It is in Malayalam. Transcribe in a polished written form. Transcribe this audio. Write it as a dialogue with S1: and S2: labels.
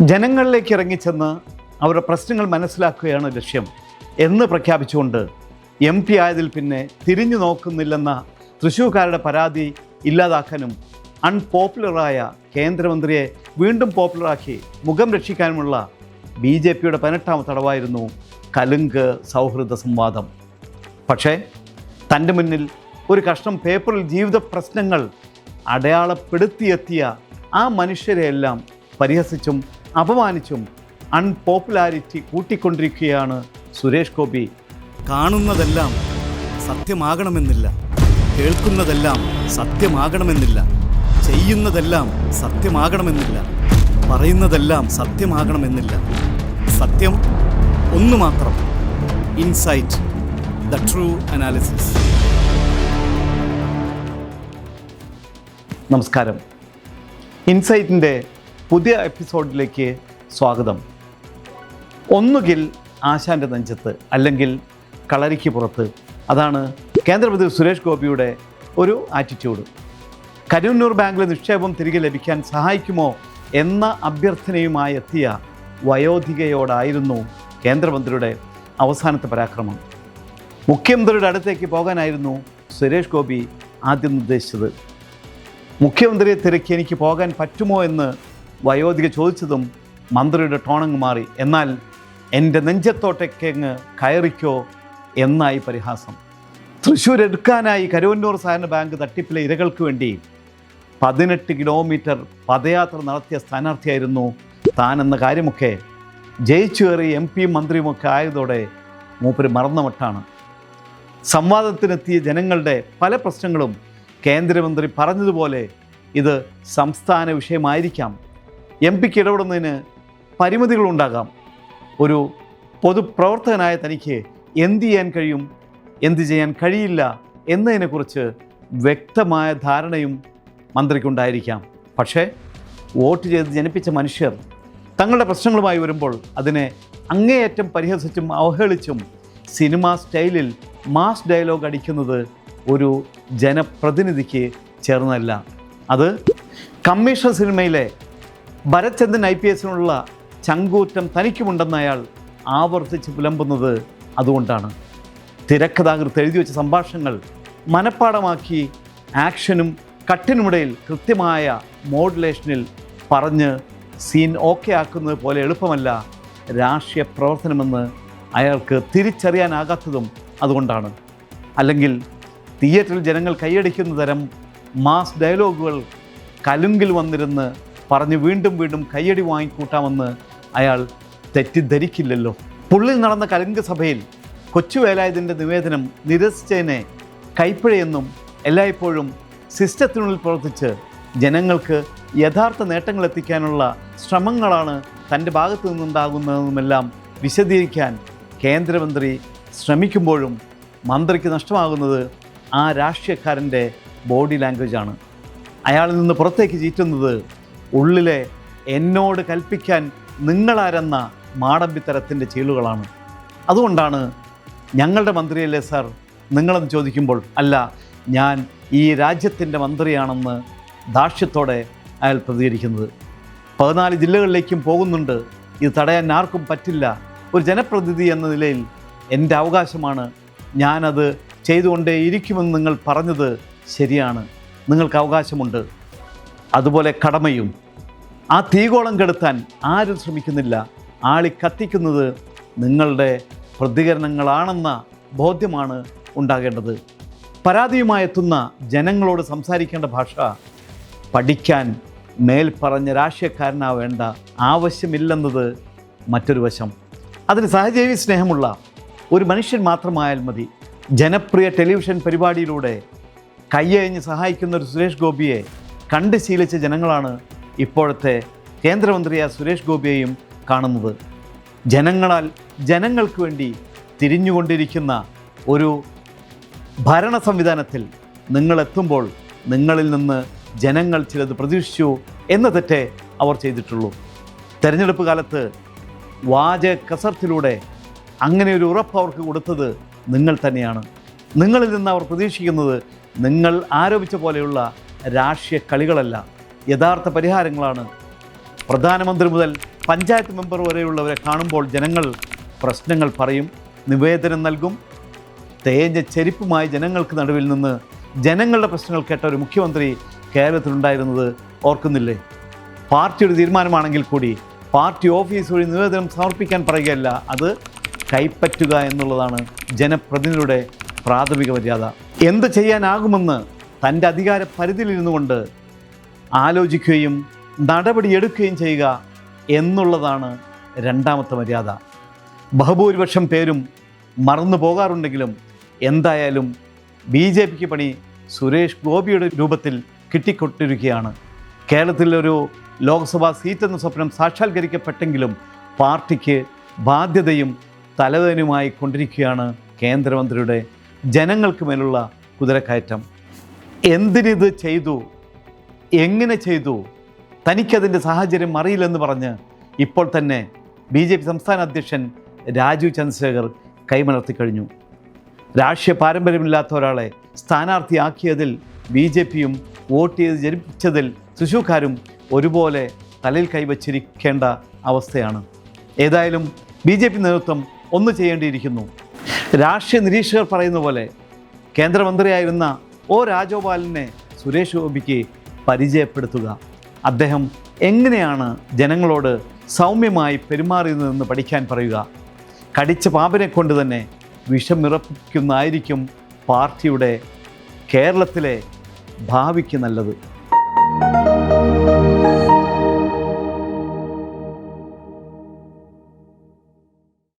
S1: ജനങ്ങളിലേക്ക് ഇറങ്ങിച്ചെന്ന് അവരുടെ പ്രശ്നങ്ങൾ മനസ്സിലാക്കുകയാണ് ലക്ഷ്യം എന്ന് പ്രഖ്യാപിച്ചുകൊണ്ട് MP ആയതിൽ പിന്നെ തിരിഞ്ഞു നോക്കുന്നില്ലെന്ന തൃശ്ശൂർക്കാരുടെ പരാതി ഇല്ലാതാക്കാനും അൺപോപ്പുലറായ കേന്ദ്രമന്ത്രിയെ വീണ്ടും പോപ്പുലറാക്കി മുഖം രക്ഷിക്കാനുമുള്ള BJPയുടെ 18ാമത്തെ തടവായിരുന്നു കലുങ്ക് സൗഹൃദ സംവാദം. പക്ഷേ തൻ്റെ മുന്നിൽ ഒരു കഷ്ണം പേപ്പറിൽ ജീവിത പ്രശ്നങ്ങൾ അടയാളപ്പെടുത്തിയെത്തിയ ആ മനുഷ്യരെയെല്ലാം പരിഹസിച്ചും അപമാനിച്ചും അൺപോപ്പുലാരിറ്റി കൂട്ടിക്കൊണ്ടിരിക്കുകയാണ് സുരേഷ് ഗോപി.
S2: കാണുന്നതെല്ലാം സത്യമാകണമെന്നില്ല, കേൾക്കുന്നതെല്ലാം സത്യമാകണമെന്നില്ല, ചെയ്യുന്നതെല്ലാം സത്യമാകണമെന്നില്ല, പറയുന്നതെല്ലാം സത്യമാകണമെന്നില്ല. സത്യം ഒന്നു മാത്രം. Insight, the true analysis.
S1: നമസ്കാരം. ഇൻസൈറ്റിൻ്റെ പുതിയ എപ്പിസോഡിലേക്ക് സ്വാഗതം. ഒന്നുകിൽ ആശാൻ്റെ നെഞ്ചത്ത്, അല്ലെങ്കിൽ കളരിക്ക് പുറത്ത്. അതാണ് കേന്ദ്രമന്ത്രി സുരേഷ് ഗോപിയുടെ ഒരു ആറ്റിറ്റ്യൂഡ്. കരുവന്നൂർ ബാങ്കിലെ നിക്ഷേപം തിരികെ ലഭിക്കാൻ സഹായിക്കുമോ എന്ന അഭ്യർത്ഥനയുമായി എത്തിയ വയോധികയോടായിരുന്നു കേന്ദ്രമന്ത്രിയുടെ അവസാനത്തെ പരാക്രമം. മുഖ്യമന്ത്രിയുടെ അടുത്തേക്ക് പോകാനായിരുന്നു സുരേഷ് ഗോപി ആദ്യം നിർദ്ദേശിച്ചത്. മുഖ്യമന്ത്രിയെ തിരക്കി എനിക്ക് പോകാൻ പറ്റുമോ എന്ന് വയോധിക ചോദിച്ചതും മന്ത്രിയുടെ ടോണങ്ങ് മാറി. എന്നാൽ എൻ്റെ നെഞ്ചത്തോട്ടേക്കങ്ങ് കയറിക്കോ എന്നായി പരിഹാസം. തൃശ്ശൂർ എടുക്കാനായി കരുവന്നൂർ സഹകരണ ബാങ്ക് തട്ടിപ്പിലെ ഇരകൾക്ക് വേണ്ടി 18 കിലോമീറ്റർ പദയാത്ര നടത്തിയ സ്ഥാനാർത്ഥിയായിരുന്നു താനെന്ന കാര്യമൊക്കെ ജയിച്ചു കയറി MP മന്ത്രിയുമൊക്കെ ആയതോടെ മൂപ്പര് മറന്നമട്ടാണ്. സംവാദത്തിനെത്തിയ ജനങ്ങളുടെ പല പ്രശ്നങ്ങളും കേന്ദ്രമന്ത്രി പറഞ്ഞതുപോലെ ഇത് സംസ്ഥാന വിഷയമായിരിക്കാം. MPക്ക് ഇടപെടുന്നതിന് പരിമിതികളുണ്ടാകാം. ഒരു പൊതുപ്രവർത്തകനായ തനിക്ക് എന്ത് ചെയ്യാൻ കഴിയും, എന്ത് ചെയ്യാൻ കഴിയില്ല എന്നതിനെക്കുറിച്ച് വ്യക്തമായ ധാരണയും മന്ത്രിക്കുണ്ടായിരിക്കാം. പക്ഷേ വോട്ട് ചെയ്ത് ജനിപ്പിച്ച മനുഷ്യർ തങ്ങളുടെ പ്രശ്നങ്ങളുമായി വരുമ്പോൾ അതിനെ അങ്ങേയറ്റം പരിഹസിച്ചും അവഹേളിച്ചും സിനിമാ സ്റ്റൈലിൽ മാസ് ഡയലോഗ് അടിക്കുന്നത് ഒരു ജനപ്രതിനിധിക്ക് ചേർന്നല്ല. അത് കമ്മീഷണർ സിനിമയിലെ ഭരത്ചന്ദ്രൻ IPSനുള്ള ചങ്കൂറ്റം തനിക്കുമുണ്ടെന്ന് അയാൾ ആവർത്തിച്ച് പുലമ്പുന്നത് അതുകൊണ്ടാണ്. തിരക്കഥാകൃത്ത് എഴുതി വെച്ച സംഭാഷണങ്ങൾ മനഃപ്പാടമാക്കി ആക്ഷനും കട്ടിനുമിടയിൽ കൃത്യമായ മോഡുലേഷനിൽ പറഞ്ഞ് സീൻ ഓക്കെ ആക്കുന്നത് പോലെ എളുപ്പമല്ല രാഷ്ട്രീയ പ്രവർത്തനമെന്ന് അയാൾക്ക് തിരിച്ചറിയാനാകാത്തതും അതുകൊണ്ടാണ്. അല്ലെങ്കിൽ തിയേറ്ററിൽ ജനങ്ങൾ കൈയടിക്കുന്ന തരം മാസ് ഡയലോഗുകൾ കലുങ്കിൽ വന്നിരുന്ന് പറഞ്ഞ് വീണ്ടും വീണ്ടും കയ്യടി വാങ്ങിക്കൂട്ടാമെന്ന് അയാൾ തെറ്റിദ്ധരിക്കില്ലല്ലോ. പുള്ളിൽ നടന്ന കലുങ്ക് സഭയിൽ കൊച്ചുവേലായുധൻ്റെ നിവേദനം നിരസിച്ചതിനെ കൈപ്പിഴയെന്നും എല്ലായ്പ്പോഴും സിസ്റ്റത്തിനുള്ളിൽ പ്രവർത്തിച്ച് ജനങ്ങൾക്ക് യഥാർത്ഥ നേട്ടങ്ങൾ എത്തിക്കാനുള്ള ശ്രമങ്ങളാണ് തൻ്റെ ഭാഗത്തു നിന്നുണ്ടാകുന്നതെന്നുമെല്ലാം വിശദീകരിക്കാൻ കേന്ദ്രമന്ത്രി ശ്രമിക്കുമ്പോഴും മന്ത്രിക്ക് നഷ്ടമാകുന്നത് ആ രാഷ്ട്രീയക്കാരൻ്റെ ബോഡി ലാംഗ്വേജാണ്. അയാളിൽ നിന്ന് പുറത്തേക്ക് ചീറ്റുന്നത് ഉള്ളിലെ എന്നോട് കൽപ്പിക്കാൻ നിങ്ങളാരെന്ന മാടമ്പിത്തരത്തിൻ്റെ ചീളുകളാണ്. അതുകൊണ്ടാണ് ഞങ്ങളുടെ മന്ത്രിയല്ലേ സാർ നിങ്ങളെന്ന് ചോദിക്കുമ്പോൾ അല്ല, ഞാൻ ഈ രാജ്യത്തിൻ്റെ മന്ത്രിയാണെന്ന് ദാക്ഷ്യത്തോടെ അയാൾ പ്രതികരിക്കുന്നത്. 14 ജില്ലകളിലേക്കും പോകുന്നുണ്ട്. ഇത് തടയാൻ ആർക്കും പറ്റില്ല. ഒരു ജനപ്രതിനിധി എന്ന നിലയിൽ എൻ്റെ അവകാശമാണ്, ഞാനത് ചെയ്തുകൊണ്ടേ ഇരിക്കുമെന്ന് നിങ്ങൾ പറഞ്ഞത് ശരിയാണ്. നിങ്ങൾക്ക് അവകാശമുണ്ട്, അതുപോലെ കടമയും. ആ തീകോളം കെടുത്താൻ ആരും ശ്രമിക്കുന്നില്ല. ആളിക്കത്തിക്കുന്നത് നിങ്ങളുടെ പ്രതികരണങ്ങളാണെന്ന ബോധ്യമാണ് ഉണ്ടാകേണ്ടത്. പരാതിയുമായി എത്തുന്ന ജനങ്ങളോട് സംസാരിക്കേണ്ട ഭാഷ പഠിക്കാൻ മേൽപ്പറഞ്ഞ രാഷ്ട്രീയക്കാരനാവേണ്ട ആവശ്യമില്ലെന്നത് മറ്റൊരു വശം. അതിന് സഹജീവി സ്നേഹമുള്ള ഒരു മനുഷ്യൻ മാത്രമായാൽ മതി. ജനപ്രിയ ടെലിവിഷൻ പരിപാടിയിലൂടെ കയ്യഴിഞ്ഞ് സഹായിക്കുന്ന ഒരു സുരേഷ് ഗോപിയെ കണ്ട് ശീലിച്ച ജനങ്ങളാണ് ഇപ്പോഴത്തെ കേന്ദ്രമന്ത്രിയായ സുരേഷ് ഗോപിയെയും കാണുന്നത്. ജനങ്ങളാൽ ജനങ്ങൾക്ക് വേണ്ടി തിരിഞ്ഞുകൊണ്ടിരിക്കുന്ന ഒരു ഭരണ സംവിധാനത്തിൽ നിങ്ങളെത്തുമ്പോൾ നിങ്ങളിൽ നിന്ന് ജനങ്ങൾ ചിലത് പ്രതീക്ഷിച്ചു എന്ന തെറ്റേ അവർ ചെയ്തിട്ടുള്ളൂ. തെരഞ്ഞെടുപ്പ് കാലത്ത് വാചക കസർത്തിലൂടെ അങ്ങനെ ഒരു ഉറപ്പ് അവർക്ക് കൊടുത്തത് നിങ്ങൾ തന്നെയാണ്. നിങ്ങളിൽ നിന്ന് അവർ പ്രതീക്ഷിക്കുന്നത് നിങ്ങൾ ആരോപിച്ച പോലെയുള്ള രാഷ്ട്രീയ കളികളല്ല, യഥാർത്ഥ പരിഹാരങ്ങളാണ്. പ്രധാനമന്ത്രി മുതൽ പഞ്ചായത്ത് മെമ്പർ വരെയുള്ളവരെ കാണുമ്പോൾ ജനങ്ങൾ പ്രശ്നങ്ങൾ പറയും, നിവേദനം നൽകും. തേഞ്ഞ ചെരുപ്പുമായി ജനങ്ങൾക്ക് നടുവിൽ നിന്ന് ജനങ്ങളുടെ പ്രശ്നങ്ങൾ കേട്ട ഒരു മുഖ്യമന്ത്രി കേരളത്തിലുണ്ടായിരുന്നത് ഓർക്കുന്നില്ലേ? പാർട്ടിയുടെ തീരുമാനമാണെങ്കിൽ കൂടി പാർട്ടി ഓഫീസ് വഴി നിവേദനം സമർപ്പിക്കാൻ പറയുകയല്ല, അത് കൈപ്പറ്റുക എന്നുള്ളതാണ് ജനപ്രതിനിധിയുടെ പ്രാഥമിക മര്യാദ. എന്ത് ചെയ്യാനാകുമെന്ന് തൻ്റെ അധികാര പരിധിയിലിരുന്നു കൊണ്ട് ആലോചിക്കുകയും നടപടിയെടുക്കുകയും ചെയ്യുക എന്നുള്ളതാണ് രണ്ടാമത്തെ മര്യാദ. ബഹുഭൂരിപക്ഷം പേരും മറന്നു പോകാറുണ്ടെങ്കിലും എന്തായാലും BJPക്ക് പണി സുരേഷ് ഗോപിയുടെ രൂപത്തിൽ കിട്ടിക്കൊണ്ടിരിക്കുകയാണ്. കേരളത്തിലൊരു ലോക്സഭാ സീറ്റെന്ന സ്വപ്നം സാക്ഷാത്കരിക്കപ്പെട്ടെങ്കിലും പാർട്ടിക്ക് ബാധ്യതയും തലവേദനയുമായി കൊണ്ടിരിക്കുകയാണ് കേന്ദ്രമന്ത്രിയുടെ ജനങ്ങൾക്ക് മേലുള്ള കുതിരക്കയറ്റം. എന്തിനിത് ചെയ്തു, എങ്ങനെ ചെയ്തു, തനിക്കതിൻ്റെ സാഹചര്യം അറിയില്ലെന്ന് പറഞ്ഞ് ഇപ്പോൾ തന്നെ BJP സംസ്ഥാന അധ്യക്ഷൻ രാജീവ് ചന്ദ്രശേഖർ കൈമലർത്തിക്കഴിഞ്ഞു. രാഷ്ട്രീയ പാരമ്പര്യമില്ലാത്ത ഒരാളെ സ്ഥാനാർത്ഥിയാക്കിയതിൽ BJPയും വോട്ട് ചെയ്ത് ജനിപ്പിച്ചതിൽ തൃശ്ശൂർക്കാരും ഒരുപോലെ തലയിൽ കൈവച്ചിരിക്കേണ്ട അവസ്ഥയാണ്. ഏതായാലും BJP നേതൃത്വം ഒന്ന് ചെയ്യേണ്ടിയിരിക്കുന്നു. രാഷ്ട്രീയ നിരീക്ഷകർ പറയുന്ന പോലെ കേന്ദ്രമന്ത്രിയായിരുന്ന രാജഗോപാലിനെ സുരേഷ് ഗോപിക്ക് പരിചയപ്പെടുത്തുക. അദ്ദേഹം എങ്ങനെയാണ് ജനങ്ങളോട് സൗമ്യമായി പെരുമാറിയതെന്ന് പഠിക്കാൻ പറയുക. കടിച്ച പാമ്പിനെ കൊണ്ട് തന്നെ വിഷമിറപ്പിക്കുന്നതായിരിക്കും പാർട്ടിയുടെ കേരളത്തിലെ ഭാവിക്ക് നല്ലത്.